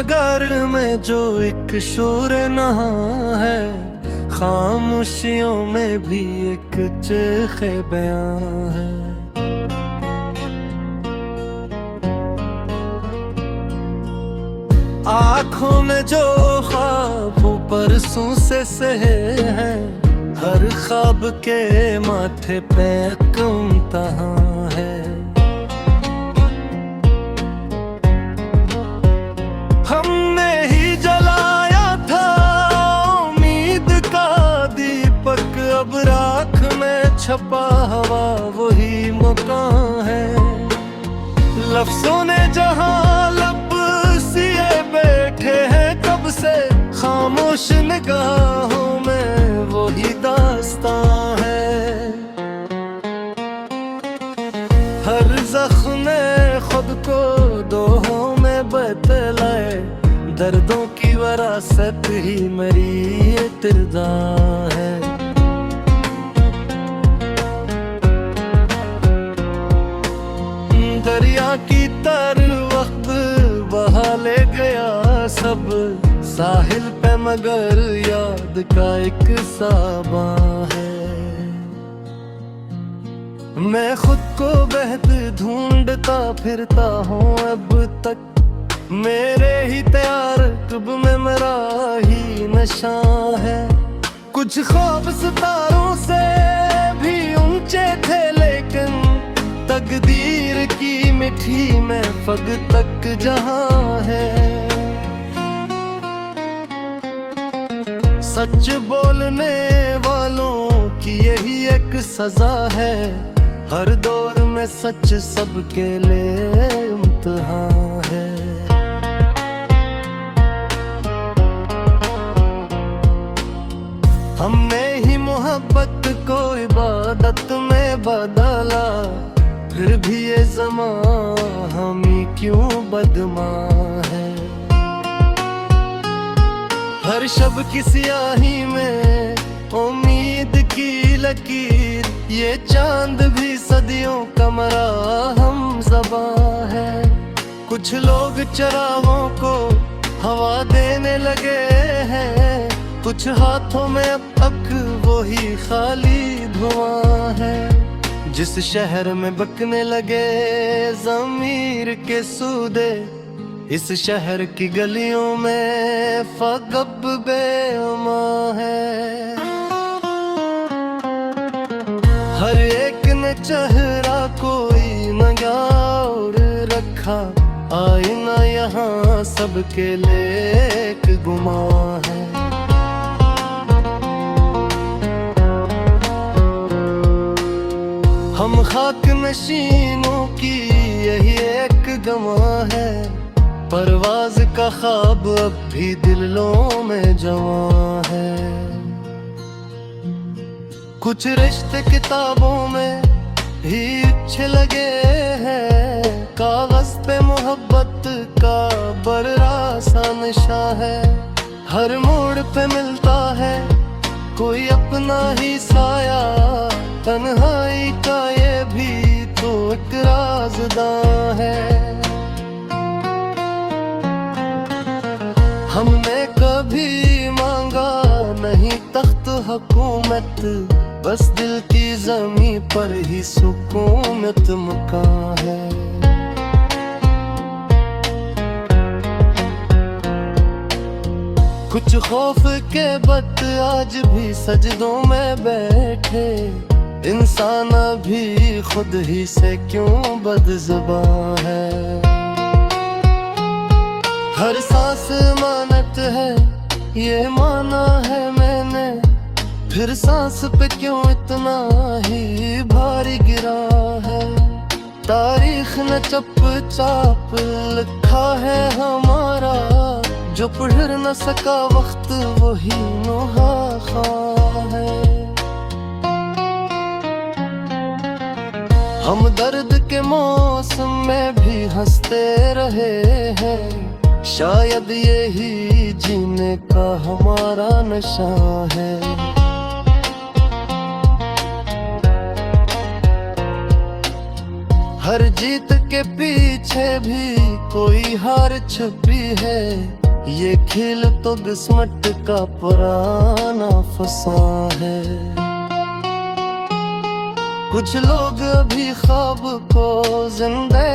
मगर में जो एक शोर नहा है, खामोशियों में भी एक चीखे बयां है। आँखों में जो ख्वाब परसों से सहे हैं, हर ख्वाब के माथे पे इम्तिहान है। हमने ही जलाया था उम्मीद का दीपक, अब राख में छपा हवा वही मकान है। लफ्जों ने जहां लब सिए बैठे हैं कब से, खामोश निगाहों में वही दास्तां है। हर जख्म ने खुद को दोहों में बतलाए, दर्दों की वरासत ही मेरी इत्तेदा है। दरिया की तर वक्त बहा ले गया सब, साहिल पे मगर याद का एक साबा है। मैं खुद को बहत ढूंढता फिरता हूँ अब तक, मेरे ही तैयार कब में मेरा ही नशा है। कुछ ख्वाब सितारों से भी ऊंचे थे, लेकिन तकदीर की मिठी में फग तक जहां है। सच बोलने वालों की यही एक सजा है, हर दौर में सच सबके लिए इम्तिहान है। हमने ही मोहब्बत को इबादत में बदला, फिर भी ये ज़मां हम ही क्यों बदमां है। हर शब की सियाही में उम्मीद की लकीर, ये चांद भी सदियों का मरा हम ज़बां है। कुछ लोग चरागों को हवा देने लगे हैं, कुछ हाथों में अब तक वही खाली धुआं है। जिस शहर में बकने लगे ज़मीर के सूदे, इस शहर की गलियों में फ़ग़ब बेअमा है। हर एक ने चेहरा कोई नगार रखा, आईना यहाँ सबके लिए एक गुमां है। हम खाक नशीनों की यही एक गवाह है, परवाज का ख्वाब अब भी दिलों में जवां है। कुछ रिश्ते किताबों में ही अच्छे लगे हैं, कागज पे मोहब्बत का बड़ा सा नशा है। हर मोड़ पे मिलता है कोई अपना ही साया, तन्हाई का ये भी तो एक राज़दां है। हमने कभी मांगा नहीं तख्त हुकूमत, बस दिल की ज़मीं पर ही सुकूनत मुकां है। कुछ खौफ के बत आज भी सजदों में बैठे, इंसान भी खुद ही से क्यों बदज़ुबां है। हर सांस मानत है ये माना है मैंने, फिर सांस पे क्यों इतना ही भारी गिरा है। तारीख ने चप चाप लिखा है हमारा, जो पढ़ न सका वक्त वही नुहाखा है। हम दर्द के मौसम में भी हंसते रहे हैं, शायद यही जीने का हमारा नशा है। हर जीत के पीछे भी कोई हार छुपी है, ये खेल तो किस्मत का पुराना फसां है। कुछ लोग अभी ख्वाब को जिंदा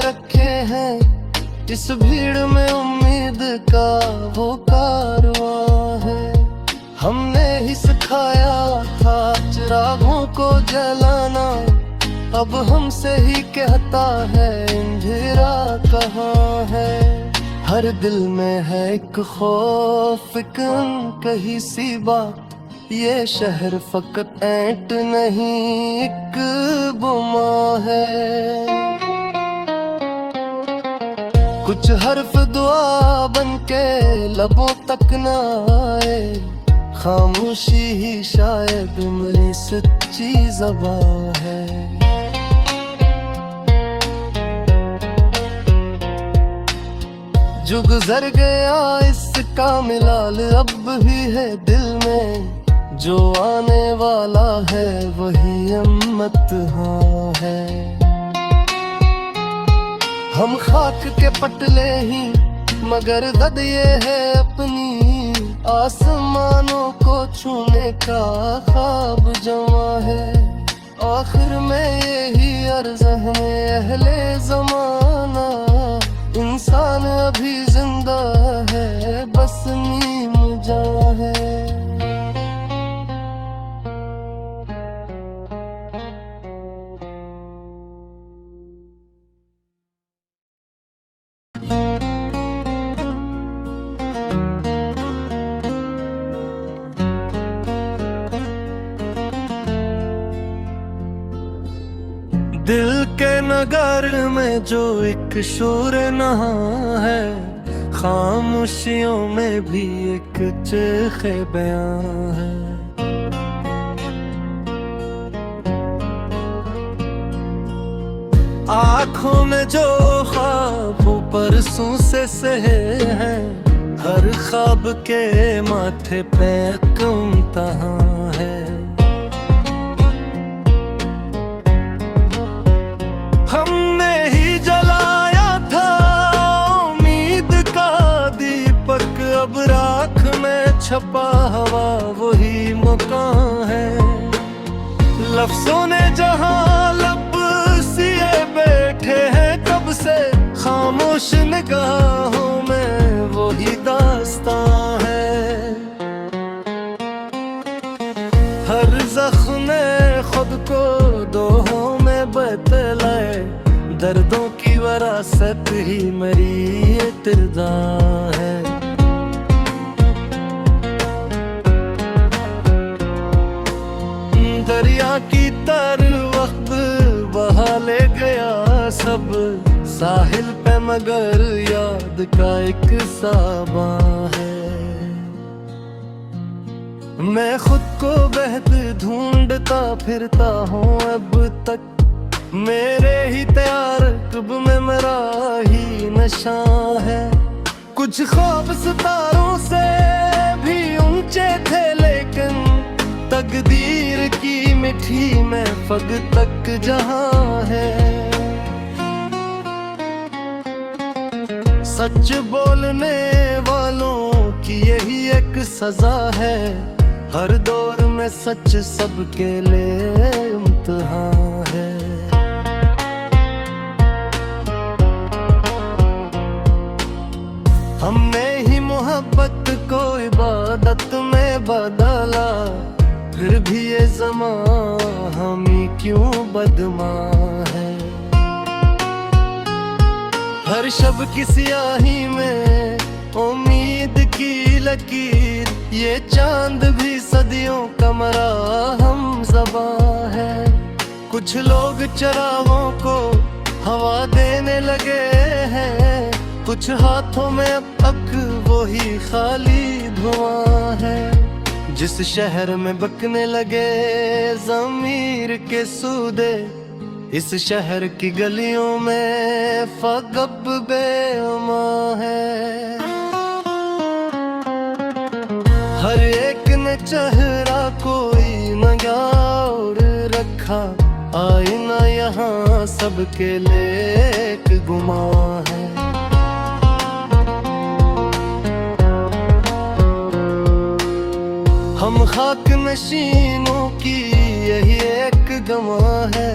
रखे हैं, इस भीड़ में उम्मीद का वो कारवां है। हमने ही सिखाया था चिरागों को जलाना, अब हमसे ही कहता है अंधेरा कहाँ है। हर दिल में है एक खौफ, एक अनकही सी बात, ये शहर फकत ऐंठ नहीं एक बुमा है। कुछ हर्फ दुआ बनके लबों तक न आए, खामोशी ही शायद मेरी सच्ची ज़बां है। जो गुजर गया इसका मिलाल अब भी है दिल में, जो आने वाला है वही इम्तिहान है। हम खाक के पटले ही मगर गद ये है अपनी, आसमानों को छूने का ख्वाब जमा है। आखिर में यही अर्ज़ है अहले ज़माना, इंसान अभी जिंदा है बस नीम जां है। दिल के नगर में जो एक शोर नहा है, खामोशियों में भी एक चीखे बयां है। आँखों में जो ख्वाब परसों से सहे हैं, हर ख्वाब के माथे पे इम्तिहान है। हमने ही जलाया था उम्मीद का दीपक, अब राख में छपा हवा वही मकान है। लफ्जों ने जहां लब सिए बैठे हैं कब से, खामोश निगाहों में वही दास्तां है। हर ज़ख्म खुद को दोहों में बतलाए, दर्दों की वरासत ही मेरी इत्तिदा है। दरिया की तर वक्त बहा ले गया सब, साहिल पे मगर याद का एक साबां है। मैं खुद को बहत ढूंढता फिरता हूँ अब तक, मेरे ही तैयार कब में मेरा ही नशा है। कुछ ख्वाब सितारों से भी ऊंचे थे, लेकिन तकदीर की मिठी में फग तक जहां है। सच बोलने वालों की यही एक सजा है, हर दौर में सच सबके लिए इम्तिहान है। हमने ही मोहब्बत को इबादत में बदला, फिर भी ये ज़मां हम ही क्यों बदमां है। हर शब की स्याही में उम्मीद की लकीर, ये चांद भी सदियों का मरा हम ज़बां है। कुछ लोग चरागों को हवा देने लगे हैं, कुछ हाथों में अब तक वही खाली धुआं है। जिस शहर में बकने लगे ज़मीर के सूदे, इस शहर की गलियों में फ़ग़ब बेअमा है। हर एक ने चेहरा कोई नगार रखा, आईना यहाँ सबके लिए एक गुमां है। हम खाक नशीनों की यही एक गवाह है,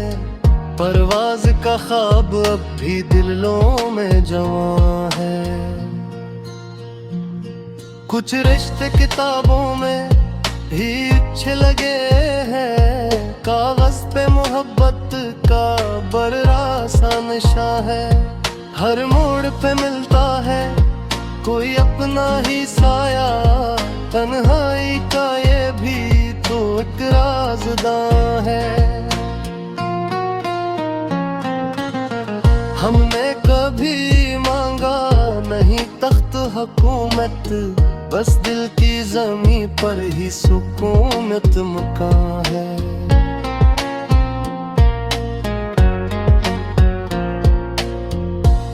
परवाज का ख्वाब अब भी दिलों में जवां है। कुछ रिश्ते किताबों में ही अच्छे लगे हैं, कागज पे मोहब्बत का बड़ा सा नशा है। हर मोड़ पे मिलता है कोई अपना ही साया, तन्हाई का ये भी तो एक राज़दां है। हमने कभी मांगा नहीं तख्त हुकूमत, बस दिल की ज़मीं पर ही सुकूनत मुकां है।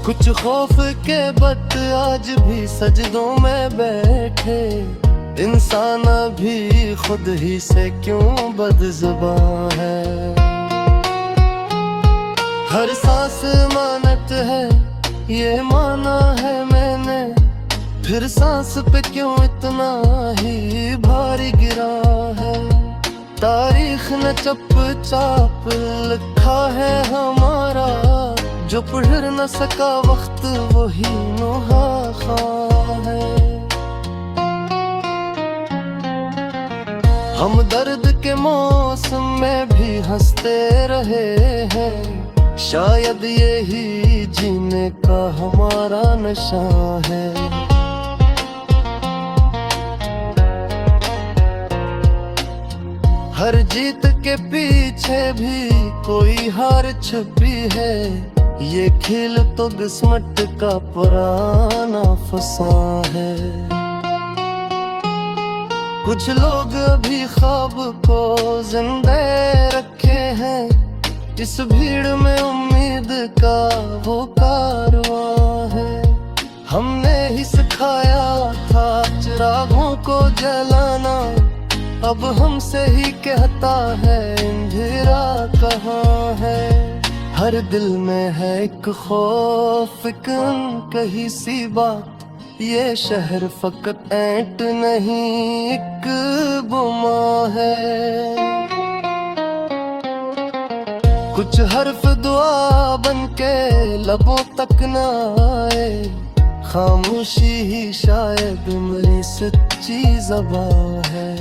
कुछ खौफ के बत आज भी सजदों में बैठे, इंसान अभी खुद ही से क्यों बदज़ुबां है। हर सांस मानत है ये माना है मैंने, फिर सांस पे क्यों इतना ही भारी गिरा है। तारीख ने चप चाप लिखा है हमारा, जो पढ़ न सका वक्त वही नुहाखा है। हम दर्द के मौसम में भी हंसते रहे हैं, शायद यही जीने का हमारा नशा है। हर जीत के पीछे भी कोई हार छुपी है, ये खेल तो किस्मत का पुराना फसां है। कुछ लोग अभी ख्वाब को जिंदे रखे हैं, इस भीड़ में उम्मीद का वो कारवां है। हमने ही सिखाया था चिरागों को जलाना, अब हमसे ही कहता है अंधेरा कहाँ है। हर दिल में है एक खौफ, एक अनकही सी बात, ये शहर फकत ऐंठ नहीं एक बुमा है। कुछ हर्फ दुआ बन के लबों तक न आए, खामोशी ही शायद मेरी सच्ची ज़बां है।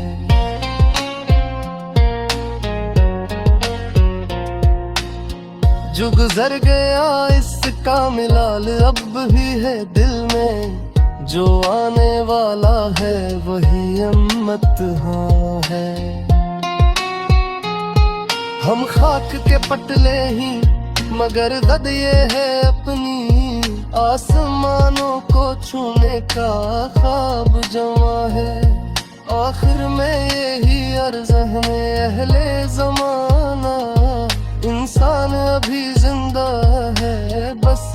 जो गुजर गया इसका मिलाल अब भी है दिल में, जो आने वाला है वही अम्मत हाँ है। हम खाक के पटले ही मगर गद ये है अपनी, आसमानों को छूने का ख्वाब जमा है। आखिर में यही अर्ज़ है अहले ज़माना, इंसान अभी जिंदा है बस